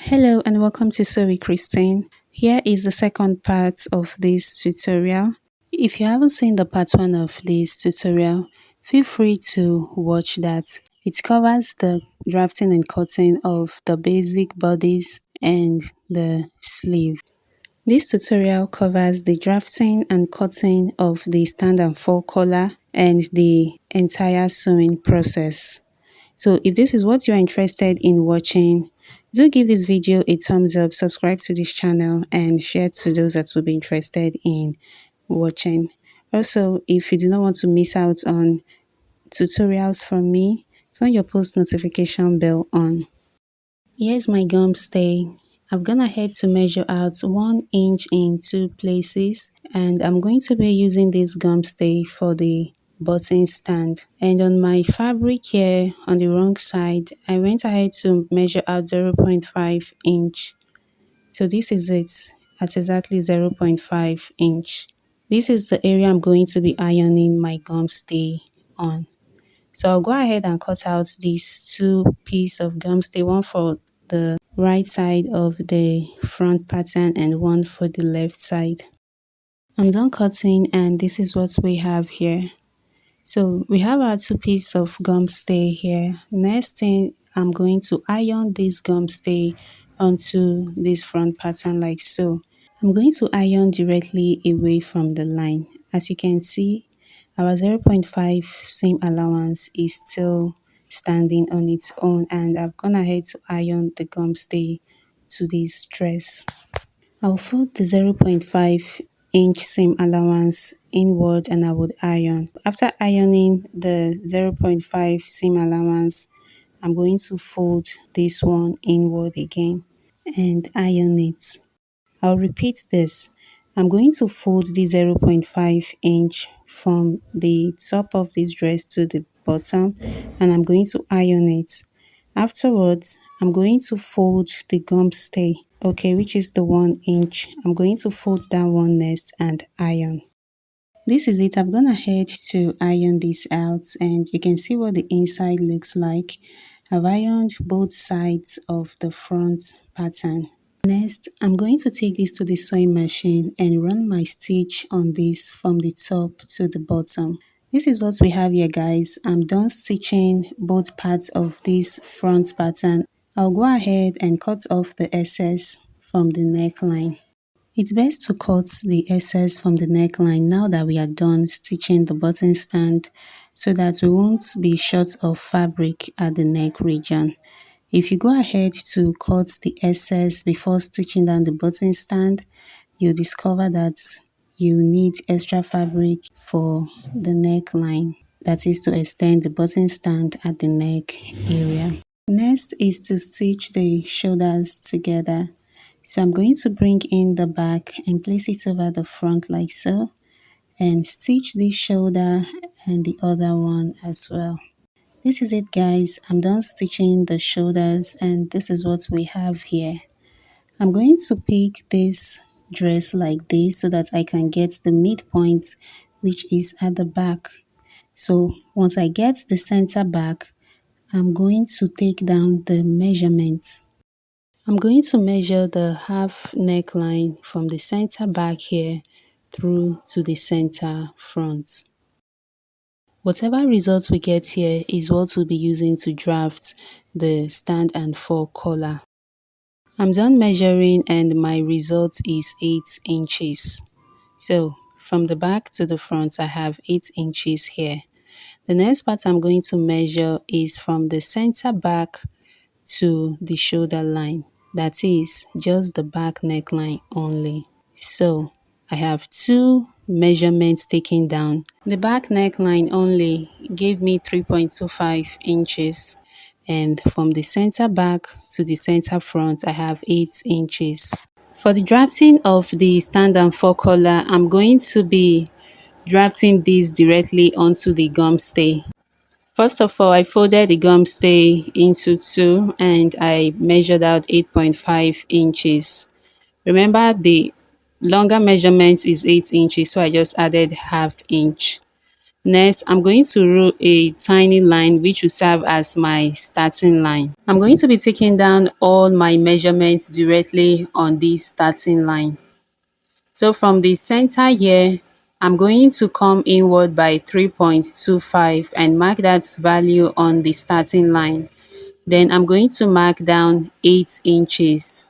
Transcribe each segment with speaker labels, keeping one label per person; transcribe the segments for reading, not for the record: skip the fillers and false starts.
Speaker 1: Hello and welcome to Sew with Christine. Here is the second part of this tutorial. If you haven't seen the part 1 of this tutorial, feel free to watch that. It covers the drafting and cutting of the basic bodice and the sleeve. This tutorial covers the drafting and cutting of the stand and fall collar and the entire sewing process. So if this is what you're interested in watching, do give this video a thumbs up, subscribe to this channel and share to those that will be interested in watching. Also, if you do not want to miss out on tutorials from me, turn your post notification bell on. Here's my gum stay. I've gone ahead to measure out 1 inch in 2 places and I'm going to be using this gum stay for the button stand. And on my fabric here on the wrong side, I went ahead to measure out 0.5 inch. So this is it at exactly 0.5 inch. This is the area I'm going to be ironing my gum stay on. So I'll go ahead and cut out these 2 pieces of gum stay, one for the right side of the front pattern and one for the left side. I'm done cutting and this is what we have here. So we have our 2 pieces of gum stay here. Next thing, I'm going to iron this gum stay onto this front pattern like so. I'm going to iron directly away from the line. As you can see, our 0.5 seam allowance is still standing on its own and I've gone ahead to iron the gum stay to this dress. I'll fold the 0.5 inch seam allowance inward and I would iron. After ironing the 0.5 seam allowance, I'm going to fold this one inward again and iron it. I'll repeat this. I'm going to fold the 0.5 inch from the top of this dress to the bottom and I'm going to iron it. Afterwards, I'm going to fold the gum stay, okay, which is the 1 inch. I'm going to fold that one next and iron. This is it. I've gone ahead to iron this out and you can see what the inside looks like. I've ironed both sides of the front pattern. Next, I'm going to take this to the sewing machine and run my stitch on this from the top to the bottom. This is what we have here, guys. I'm done stitching both parts of this front pattern. I'll go ahead and cut off the excess from the neckline. It's best to cut the excess from the neckline now that we are done stitching the button stand so that we won't be short of fabric at the neck region. If you go ahead to cut the excess before stitching down the button stand, you'll discover that you need extra fabric for the neckline. That is to extend the button stand at the neck area. Next is to stitch the shoulders together. So I'm going to bring in the back and place it over the front like so and stitch this shoulder and the other one as well. This is it, guys. I'm done stitching the shoulders and this is what we have here. I'm going to pick this dress like this so that I can get the midpoint, which is at the back. So once I get the center back, I'm going to take down the measurements. I'm going to measure the half neckline from the center back here through to the center front. Whatever results we get here is what we'll be using to draft the stand and fall collar. I'm done measuring and my result is 8 inches. So from the back to the front I have 8 inches here. The next part I'm going to measure is from the center back to the shoulder line. That is just the back neckline only. So I have 2 measurements taken down. The back neckline only gave me 3.25 inches and from the center back to the center front I have 8 inches. For the drafting of the stand and fall collar, I'm going to be drafting this directly onto the gum stay. First of all, I folded the gum stay into 2 and I measured out 8.5 inches. Remember, the longer measurement is 8 inches, so I just added half inch. Next, I'm going to rule a tiny line which will serve as my starting line. I'm going to be taking down all my measurements directly on this starting line. So from the center here, I'm going to come inward by 3.25 and mark that value on the starting line. Then I'm going to mark down 8 inches.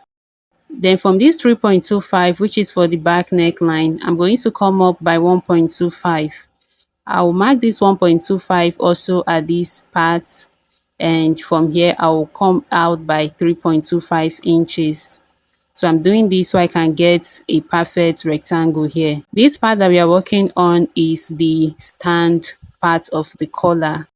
Speaker 1: Then from this 3.25, which is for the back neckline, I'm going to come up by 1.25. I'll mark this 1.25 also at this part, and from here I will come out by 3.25 inches. So I'm doing this so I can get a perfect rectangle here. This part that we are working on is the stand part of the collar.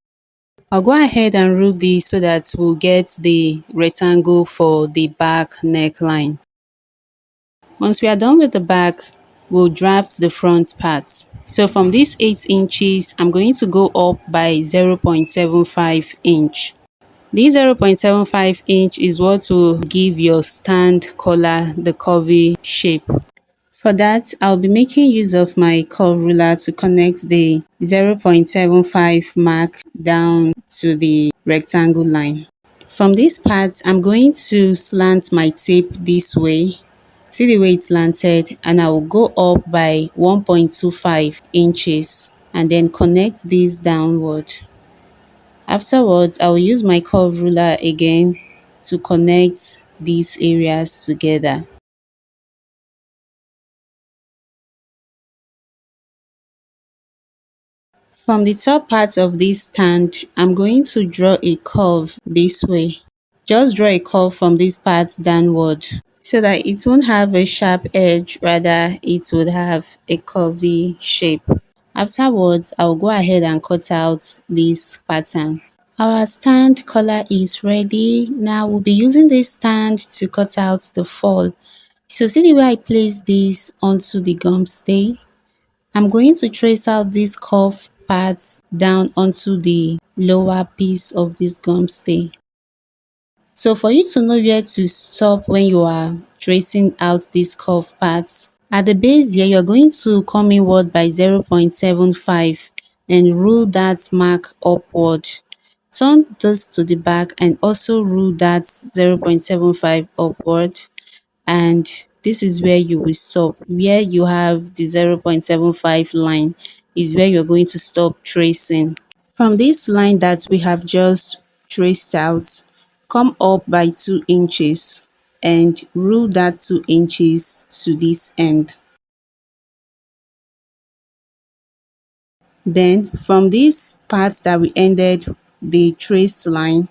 Speaker 1: I'll go ahead and rule this so that we'll get the rectangle for the back neckline. Once we are done with the back, we'll draft the front part. So from this 8 inches, I'm going to go up by 0.75 inch. This 0.75 inch is what will give your stand collar the curvy shape. For that, I'll be making use of my curve ruler to connect the 0.75 mark down to the rectangle line. From this part, I'm going to slant my tape this way. See the way it's slanted, and I will go up by 1.25 inches and then connect this downward. Afterwards, I will use my curve ruler again to connect these areas together. From the top part of this stand, I'm going to draw a curve this way. Just draw a curve from this part downward so that it won't have a sharp edge, rather it would have a curvy shape. Afterwards, I'll go ahead and cut out this pattern. Our stand collar is ready. Now we'll be using this stand to cut out the fall. So see the way I place this onto the gum stay? I'm going to trace out these curved parts down onto the lower piece of this gum stay. So for you to know where to stop when you are tracing out these curved parts, at the base here, you're going to come inward by 0.75 and rule that mark upward. Turn this to the back and also rule that 0.75 upward, and this is where you will stop. Where you have the 0.75 line is where you're going to stop tracing. From this line that we have just traced out, come up by 2 inches and rule that 2 inches to this end. Then from this part that we ended the traced line,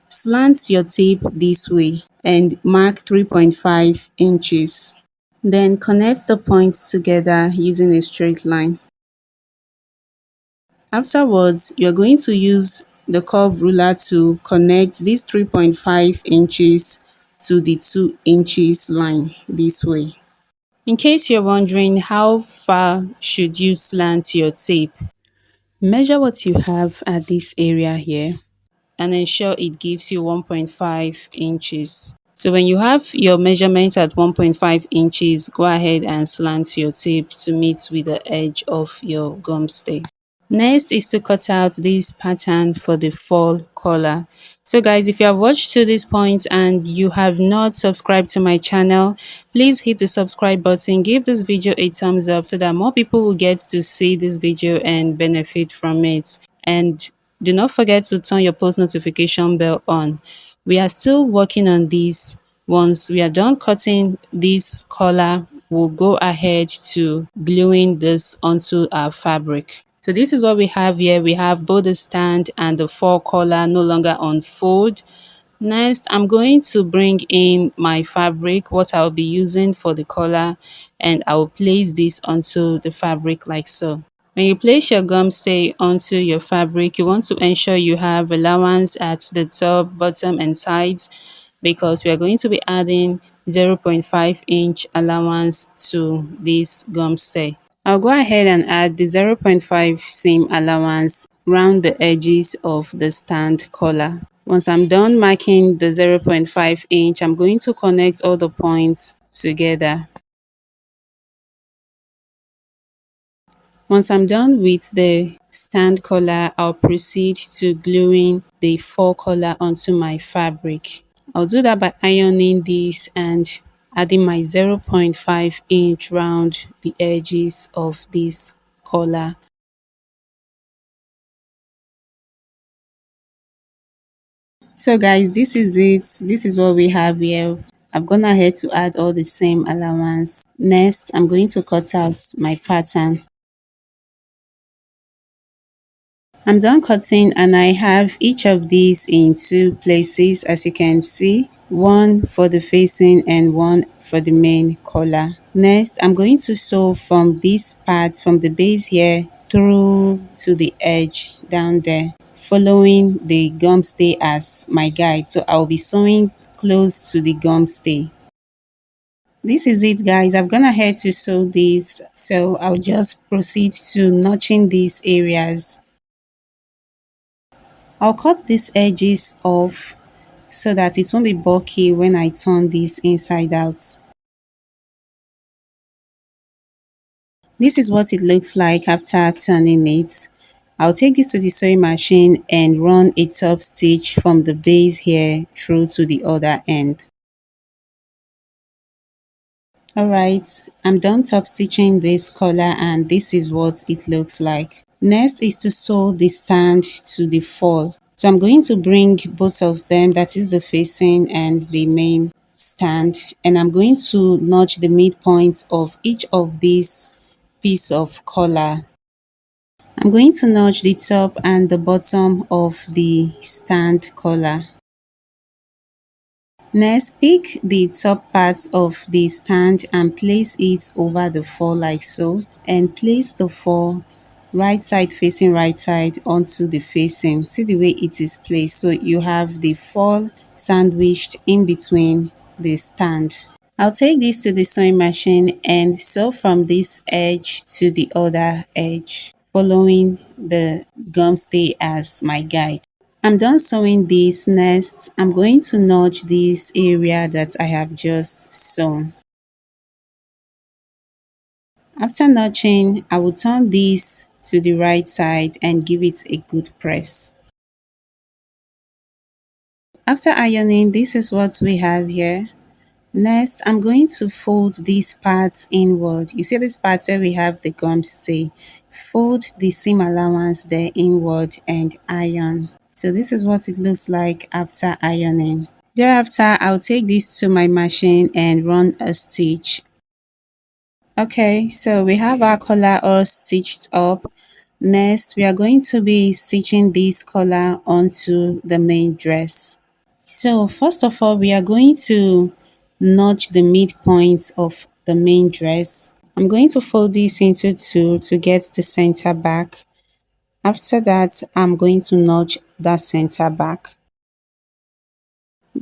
Speaker 1: slant your tape this way and mark 3.5 inches. Then connect the points together using a straight line. Afterwards, you're going to use the curve ruler to connect this 3.5 inches to the 2 inches line this way. In case you're wondering how far should you slant your tape, measure what you have at this area here and ensure it gives you 1.5 inches. So when you have your measurement at 1.5 inches, go ahead and slant your tape to meet with the edge of your gum stay. Next is to cut out this pattern for the fall collar. So guys, if you have watched to this point and you have not subscribed to my channel, please hit the subscribe button, give this video a thumbs up so that more people will get to see this video and benefit from it. And do not forget to turn your post notification bell on. We are still working on this. Once we are done cutting this collar, we'll go ahead to gluing this onto our fabric. So this is what we have here. We have both the stand and the fall collar no longer on fold. Next, I'm going to bring in my fabric, what I'll be using for the collar, and I will place this onto the fabric like so. When you place your gum stay onto your fabric, you want to ensure you have allowance at the top, bottom and sides, because we are going to be adding 0.5 inch allowance to this gum stay. I'll go ahead and add the 0.5 seam allowance round the edges of the stand collar. Once I'm done marking the 0.5 inch, I'm going to connect all the points together. Once I'm done with the stand collar, I'll proceed to gluing the fall collar onto my fabric. I'll do that by ironing this and adding my 0.5 inch round the edges of this collar. So guys, this is it. This is what we have here. I've gone ahead to add all the same allowance. Next, I'm going to cut out my pattern. I'm done cutting and I have each of these in two places, as you can see, one for the facing and one for the main collar. Next, I'm going to sew from this part, from the base here through to the edge down there, following the gum stay as my guide. So I'll be sewing close to the gum stay. This is it guys, I've gone ahead to sew this, so I'll just proceed to notching these areas. I'll cut these edges off so that it won't be bulky when I turn this inside out. This is what it looks like after turning it. I'll take this to the sewing machine and run a top stitch from the base here through to the other end. Alright, I'm done top stitching this collar and this is what it looks like. Next is to sew the stand to the fall. So I'm going to bring both of them, that is the facing and the main stand, and I'm going to notch the midpoint of each of these piece of collar. I'm going to notch the top and the bottom of the stand collar. Next, pick the top part of the stand and place it over the fall like so, and place the fall right side facing right side onto the facing. See the way it is placed, so you have the fall sandwiched in between the stand. I'll take this to the sewing machine and sew from this edge to the other edge, following the gum stay as my guide. I'm done sewing this. Next, I'm going to notch this area that I have just sewn. After notching, I will turn this to the right side and give it a good press. After ironing, this is what we have here. Next, I'm going to fold these parts inward. You see this part where we have the gum stay. Fold the seam allowance there inward and iron. So this is what it looks like after ironing. Thereafter, I'll take this to my machine and run a stitch. Okay, so we have our collar all stitched up. Next, we are going to be stitching this collar onto the main dress. So first of all, we are going to notch the midpoint of the main dress. I'm going to fold this into two to get the center back. After that, I'm going to notch that center back.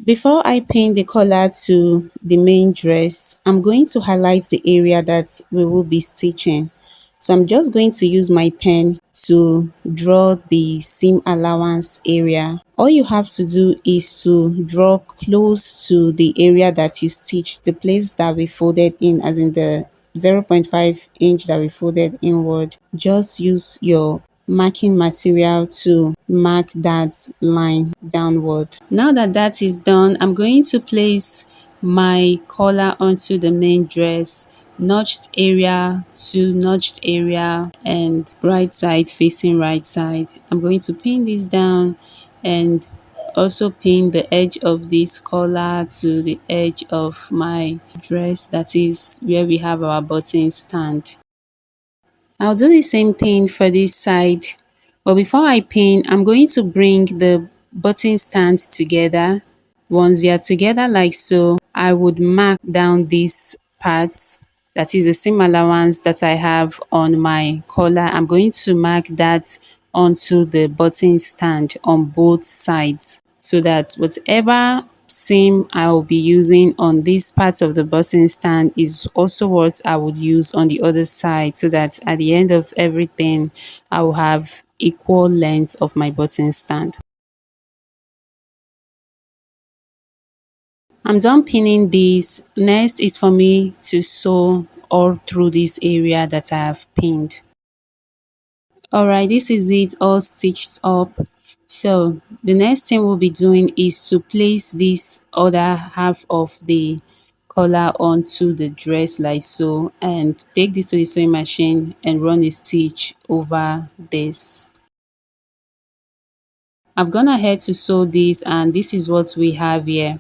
Speaker 1: Before I pin the collar to the main dress, I'm going to highlight the area that we will be stitching. So I'm just going to use my pen to draw the seam allowance area. All you have to do is to draw close to the area that you stitched, the place that we folded in, as in the 0.5 inch that we folded inward. Just use your marking material to mark that line downward. Now that that is done, I'm going to place my collar onto the main dress, notched area to notched area and right side facing right side. I'm going to pin this down and also pin the edge of this collar to the edge of my dress, that is where we have our button stand. I'll do the same thing for this side, but before I pin, I'm going to bring the button stands together. Once they are together like so, I would mark down these parts, that is the seam allowance that I have on my collar. I'm going to mark that onto the button stand on both sides, so that whatever seam I will be using on this part of the button stand is also what I would use on the other side, so that at the end of everything I will have equal length of my button stand. I'm done pinning this. Next is for me to sew all through this area that I have pinned. Alright, this is it all stitched up. So the next thing we'll be doing is to place this other half of the collar onto the dress like so, and take this to the sewing machine and run a stitch over this. I've gone ahead to sew this, and this is what we have here.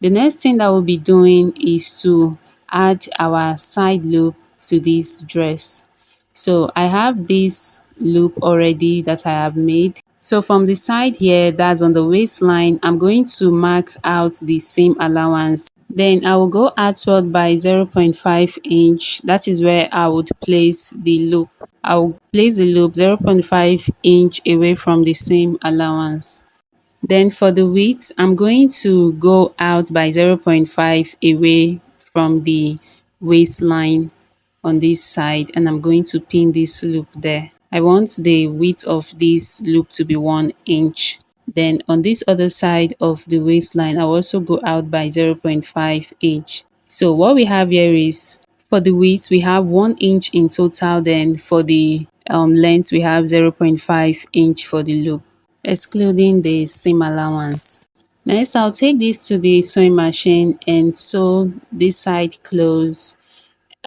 Speaker 1: The next thing that we'll be doing is to add our side loop to this dress. So I have this loop already that I have made. So from the side here, that's on the waistline, I'm going to mark out the seam allowance. Then I will go outward by 0.5 inch. That is where I would place the loop. I will place the loop 0.5 inch away from the seam allowance. Then for the width, I'm going to go out by 0.5 away from the waistline on this side, and I'm going to pin this loop there. I want the width of this loop to be 1 inch. Then on this other side of the waistline, I'll also go out by 0.5 inch. So what we have here is, for the width, we have 1 inch in total. Then for the length, we have 0.5 inch for the loop, excluding the seam allowance. Next, I'll take this to the sewing machine and sew this side close.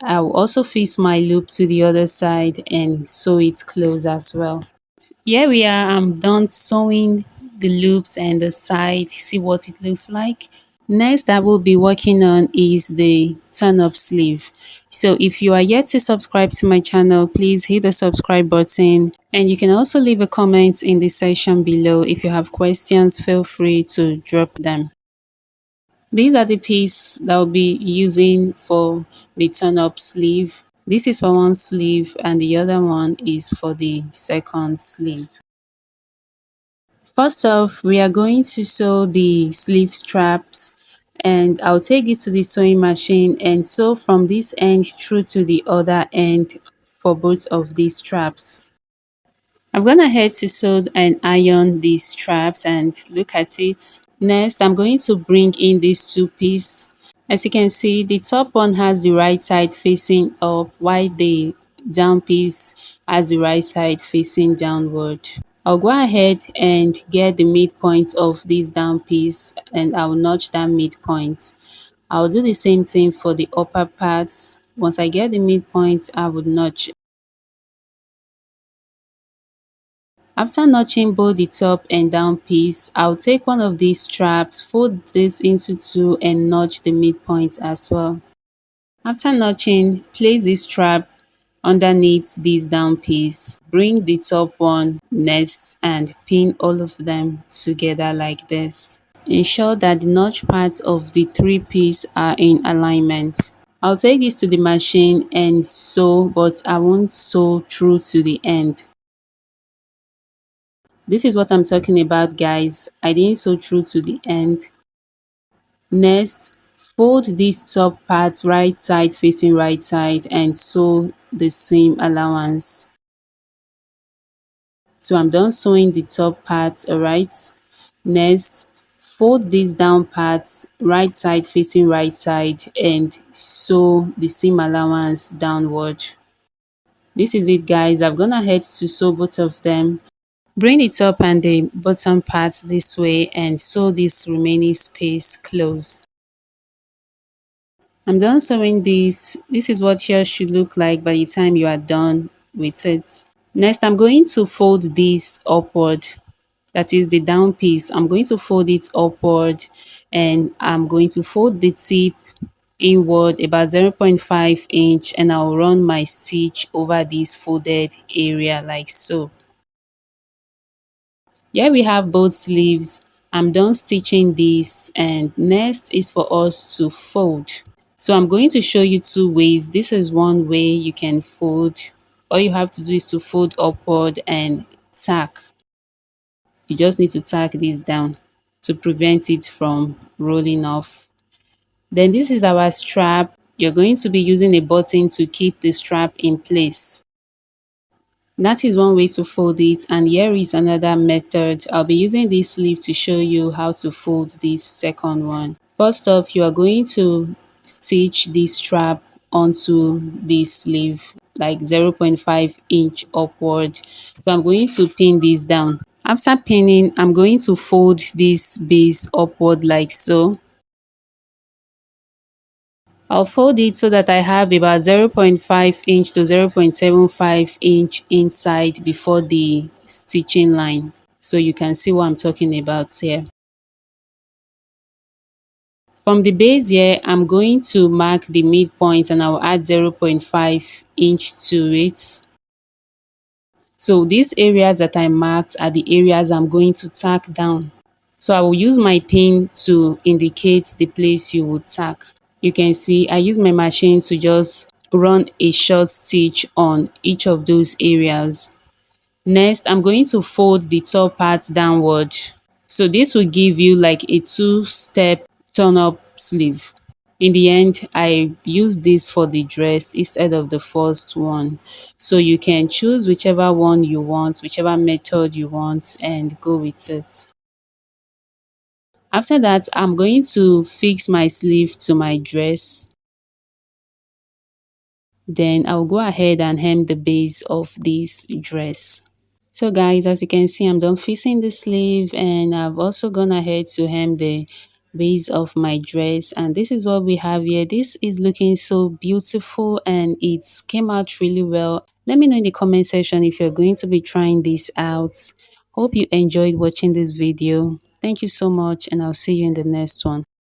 Speaker 1: I'll also fix my loop to the other side and sew it close as well. Here we are, I'm done sewing the loops and the side. See what it looks like. Next I will be working on is the turn up sleeve. So if you are yet to subscribe to my channel, please hit the subscribe button, and you can also leave a comment in the section below. If you have questions, feel free to drop them. These are the pieces that I'll be using for the turn up sleeve. This is for one sleeve and the other one is for the second sleeve. First off, we are going to sew the sleeve straps, and I'll take this to the sewing machine and sew from this end through to the other end for both of these straps. I've gone ahead to sew and iron these straps, and look at it. Next, I'm going to bring in these two pieces. As you can see, the top one has the right side facing up, while the down piece has the right side facing downward. I'll go ahead and get the midpoint of this down piece, and I'll notch that midpoint. I'll do the same thing for the upper parts. Once I get the midpoint, I would notch. After notching both the top and down piece, I'll take one of these straps, fold this into two and notch the midpoint as well. After notching, place this strap underneath this down piece. Bring the top one next and pin all of them together like this. Ensure that the notch parts of the three pieces are in alignment. I'll take this to the machine and sew, but I won't sew through to the end. This is what I'm talking about, guys. I didn't sew through to the end. Next, fold this top part right side facing right side and sew the seam allowance. So I'm done sewing the top part, alright. Next, fold this down part right side facing right side and sew the seam allowance downward. This is it, guys. I've gone ahead to sew both of them. Bring the top and the bottom part this way and sew this remaining space close. I'm done sewing this. This is what yours should look like by the time you are done with it. Next, I'm going to fold this upward. That is the down piece. I'm going to fold it upward, and I'm going to fold the tip inward about 0.5 inch, and I'll run my stitch over this folded area like so. Here we have both sleeves. I'm done stitching this, and next is for us to fold. So I'm going to show you two ways. This is one way you can fold. All you have to do is to fold upward and tack. You just need to tack this down to prevent it from rolling off. Then this is our strap. You're going to be using a button to keep the strap in place. That is one way to fold it, and here is another method. I'll be using this sleeve to show you how to fold this second one. First off, you are going to stitch this strap onto this sleeve. like 0.5 inch upward. So I'm going to pin this down. After pinning, I'm going to fold this base upward like so. I'll fold it so that I have about 0.5 inch to 0.75 inch inside before the stitching line. So you can see what I'm talking about here. From the base here, I'm going to mark the midpoint and I'll add 0.5 inch to it. So these areas that I marked are the areas I'm going to tack down. So I will use my pin to indicate the place you will tack. You can see I use my machine to just run a short stitch on each of those areas. Next, I'm going to fold the top part downward. So this will give you like a two-step turn-up sleeve. In the end, I use this for the dress instead of the first one. So you can choose whichever one you want, whichever method you want, and go with it. After that, I'm going to fix my sleeve to my dress. Then I'll go ahead and hem the base of this dress. So guys, as you can see, I'm done fixing the sleeve and I've also gone ahead to hem the base of my dress, and this is what we have here. This is looking so beautiful and it came out really well. Let me know in the comment section if you're going to be trying this out. Hope you enjoyed watching this video. Thank you so much and I'll see you in the next one.